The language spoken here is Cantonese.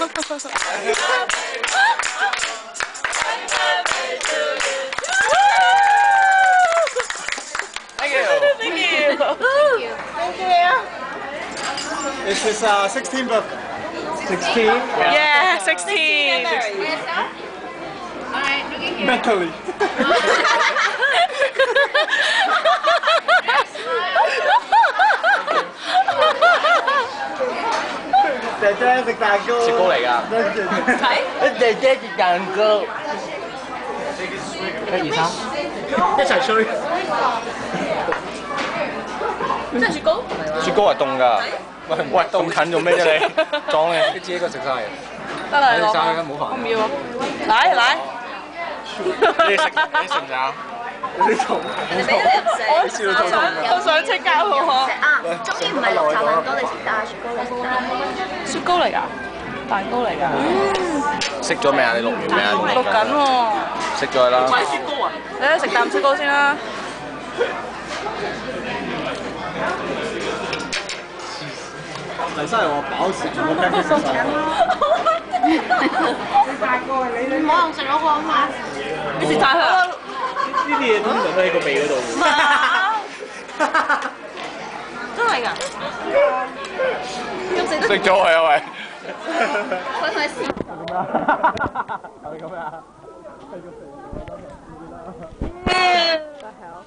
Thank you. Thank you. Thank you. This is 16 book. 16. Yeah, 16. Mentally.姐姐食蛋糕。雪糕嚟㗎。睇。姐姐食蛋糕。1、2、3，一齊吹。真係雪糕？雪糕係凍㗎。喂，咁近做咩啫你？裝嘅，你自己一個食晒嘅。得啦，你食晒啦，唔好煩。我唔要啊！嚟。你食唔食啊？人哋俾咗你唔食，我想即刻好啊！終於唔係綠茶蛋糕，你食大雪糕，你食蛋糕。雪糕嚟㗎，蛋糕嚟㗎。食咗未啊？你錄完未啊？錄緊喎。食咗啦。買雪糕啊！你食啖雪糕先啦。黎生係話飽食全部 pancake 食晒。唔好用食嗰個啊嘛！你食晒佢啦。呢啲嘢通常都喺個鼻嗰度。真係㗎？咁食得？食咗佢啊喂！佢係試。係咪咁啊？係個鼻。What the hell?